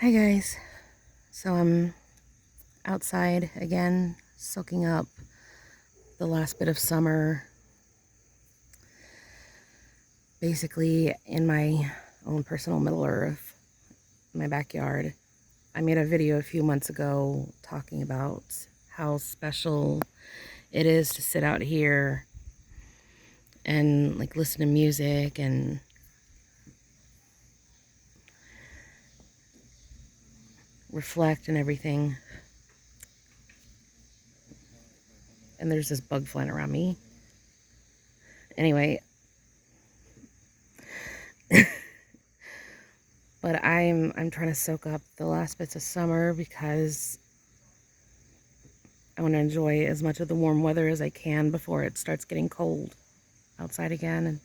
Hi guys. So I'm outside again, soaking up the last bit of summer, basically in my own personal Middle Earth, my backyard. I made a video a few months ago talking about how special it is to sit out here and like listen to music and reflect and everything. And there's this bug flying around me. Anyway, but I'm trying to soak up the last bits of summer because I want to enjoy as much of the warm weather as I can before it starts getting cold outside again.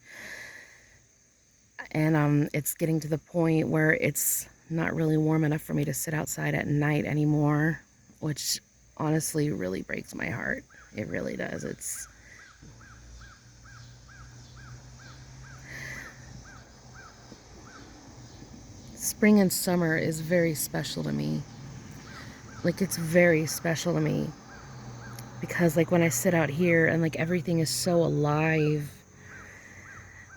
And it's getting to the point where it's not really warm enough for me to sit outside at night anymore, which honestly really breaks my heart. It really does. Spring and summer is very special to me. Like, it's very special to me because like when I sit out here and like everything is so alive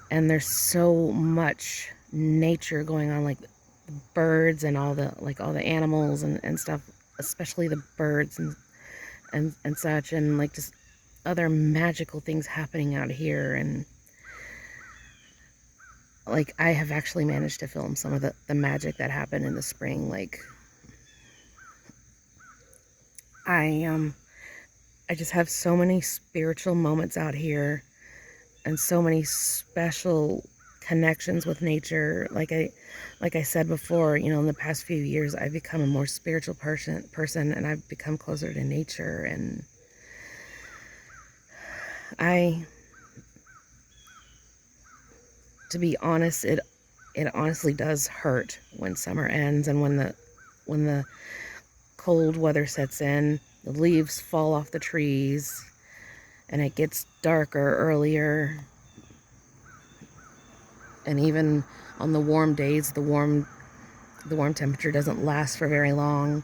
and there's so much nature going on, like the birds and all the animals and stuff, especially the birds and such, and like just other magical things happening out here. And like I have actually managed to film some of the magic that happened in the spring. Like I I just have so many spiritual moments out here and so many special connections with nature. Like I said before, in the past few years I've become a more spiritual person and I've become closer to nature. And I to be honest, it honestly does hurt when summer ends and when the cold weather sets in, the leaves fall off the trees and it gets darker earlier. And even on the warm days, the warm temperature doesn't last for very long,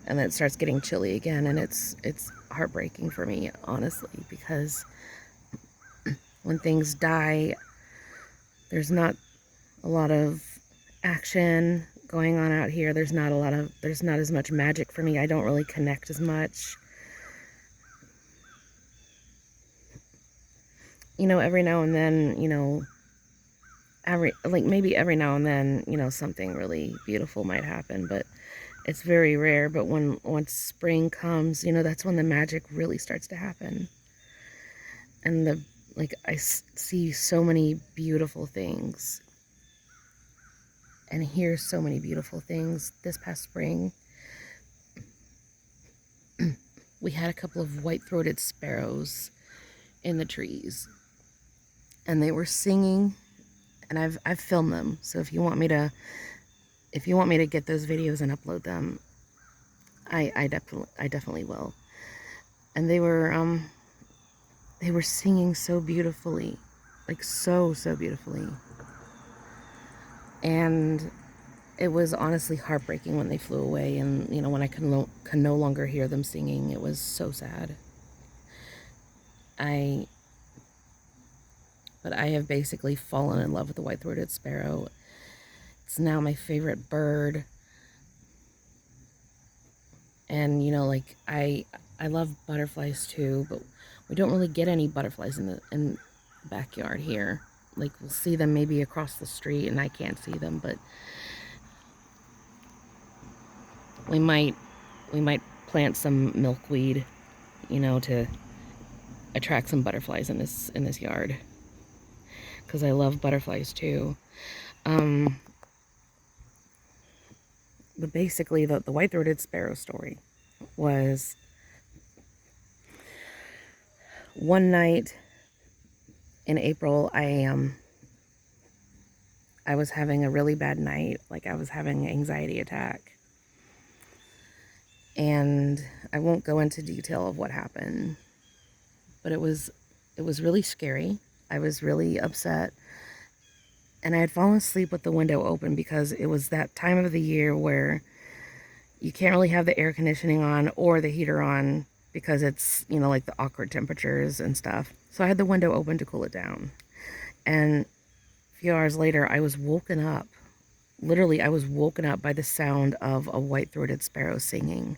and then it starts getting chilly again. And it's heartbreaking for me, honestly, because when things die, there's not a lot of action going on out here. There's not as much magic for me. I don't really connect as much. Every now and then, maybe every now and then, something really beautiful might happen, but it's very rare. But once spring comes, that's when the magic really starts to happen. And I see so many beautiful things and hear so many beautiful things. This past spring, we had a couple of white-throated sparrows in the trees, and they were singing, and I've filmed them. So if you want me to get those videos and upload them, I definitely will. And they were singing so beautifully, like so beautifully. And it was honestly heartbreaking when they flew away, and when I can no longer hear them singing. It was so sad. But I have basically fallen in love with the white-throated sparrow. It's now my favorite bird. And I love butterflies too, but we don't really get any butterflies in the backyard here. Like, we'll see them maybe across the street and I can't see them, but we might plant some milkweed, to attract some butterflies in this yard, because I love butterflies too. But basically the white-throated sparrow story was one night in April. I was having a really bad night. Like, I was having an anxiety attack. And I won't go into detail of what happened, but it was really scary. I was really upset. And I had fallen asleep with the window open because it was that time of the year where you can't really have the air conditioning on or the heater on because it's, you know, like the awkward temperatures and stuff. So I had the window open to cool it down. And a few hours later, I was woken up. Literally, I was woken up by the sound of a white-throated sparrow singing.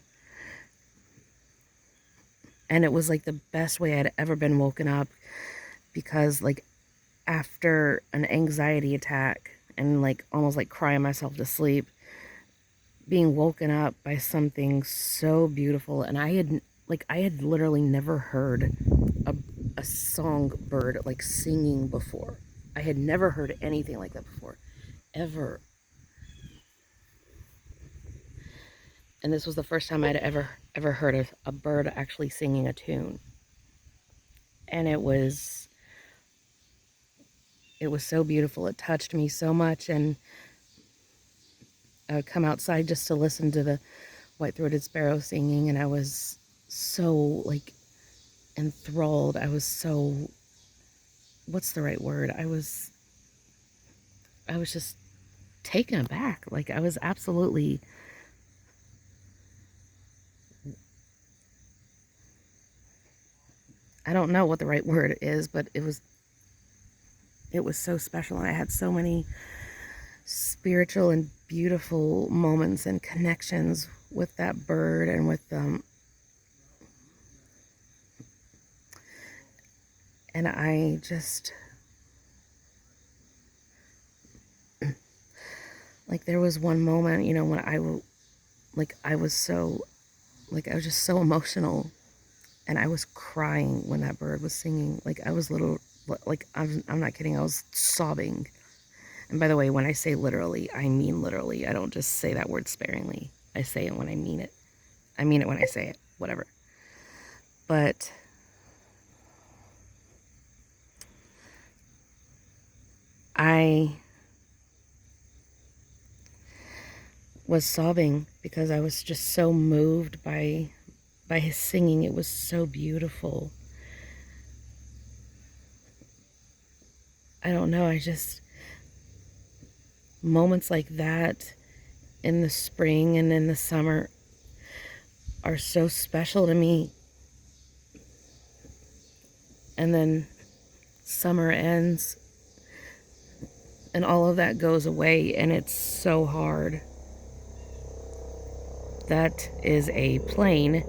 And it was like the best way I'd ever been woken up because, like, after an anxiety attack and, like, almost like crying myself to sleep, being woken up by something so beautiful. And I had literally never heard a, a songbird like singing before. I had never heard anything like that before, ever. And this was the first time I'd ever heard a bird actually singing a tune. And it was so beautiful. It touched me so much. And I would come outside just to listen to the white-throated sparrow singing, and I was so like enthralled. I was so, what's the right word? I was just taken aback. Like I was absolutely, I don't know what the right word is, but it was so special. And I had so many spiritual and beautiful moments and connections with that bird and with them. And I just, like, there was one moment, you know, when I was so, like, I was just so emotional, and I was crying when that bird was singing. Like, I was like, I'm not kidding, I was sobbing. And by the way, when I say literally, I mean literally. I don't just say that word sparingly. I say it when I mean it. I mean it when I say it, whatever. But I was sobbing because I was just so moved by his singing. It was so beautiful. I don't know, moments like that in the spring and in the summer are so special to me. And then summer ends and all of that goes away, and it's so hard. That is a plane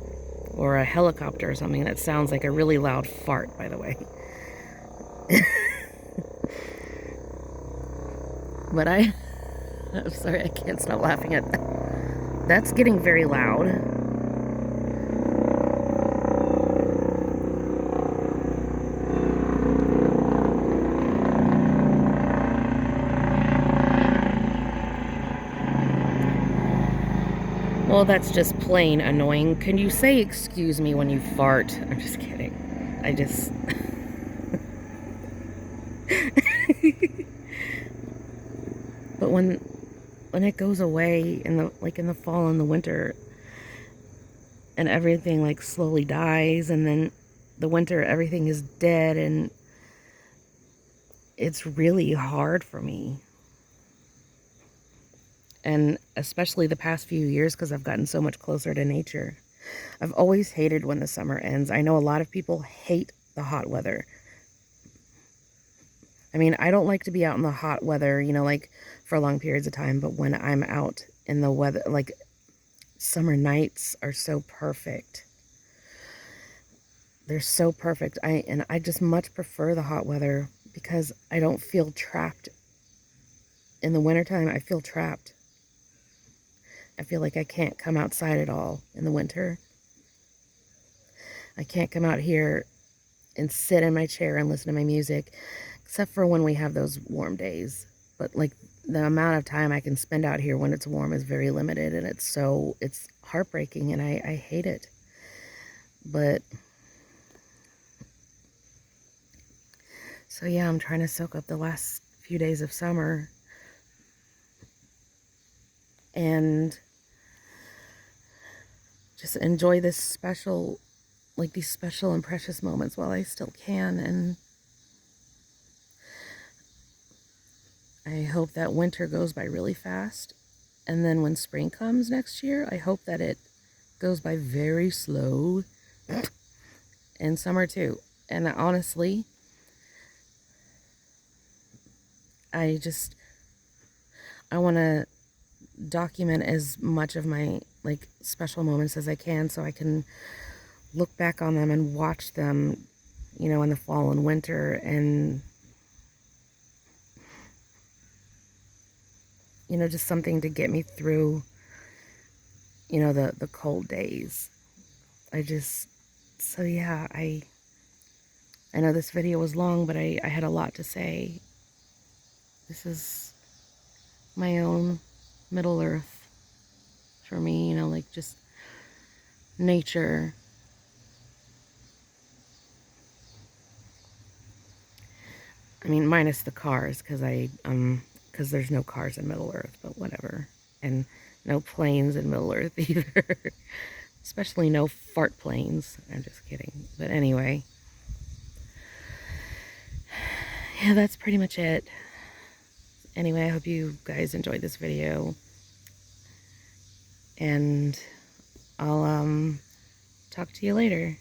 or a helicopter or something. That sounds like a really loud fart, by the way. But I'm sorry, I can't stop laughing at that. That's getting very loud. Well, that's just plain annoying. Can you say excuse me when you fart? I'm just kidding. I just... But when it goes away in the fall and the winter, and everything like slowly dies, and then the winter everything is dead, and it's really hard for me. And especially the past few years, because I've gotten so much closer to nature. I've always hated when the summer ends. I know a lot of people hate the hot weather. I mean, I don't like to be out in the hot weather, you know, like for long periods of time, but when I'm out in the weather, like summer nights are so perfect. They're so perfect. I just much prefer the hot weather because I don't feel trapped. In the wintertime, I feel trapped. I feel like I can't come outside at all in the winter. I can't come out here and sit in my chair and listen to my music, except for when we have those warm days. But like the amount of time I can spend out here when it's warm is very limited, and it's heartbreaking, and I hate it. But so yeah, I'm trying to soak up the last few days of summer and just enjoy these special and precious moments while I still can. And I hope that winter goes by really fast. And then when spring comes next year, I hope that it goes by very slow. And summer too. And honestly, I want to document as much of my like special moments as I can so I can look back on them and watch them, you know, in the fall and winter, and you know, just something to get me through, you know, the cold days. So yeah, I know this video was long, but I had a lot to say. This is my own Middle Earth for me, you know, like just nature. I mean, minus the cars, because there's no cars in Middle Earth, but whatever. And no planes in Middle Earth either. Especially no fart planes. I'm just kidding. But anyway. Yeah, that's pretty much it. Anyway, I hope you guys enjoyed this video. And I'll talk to you later.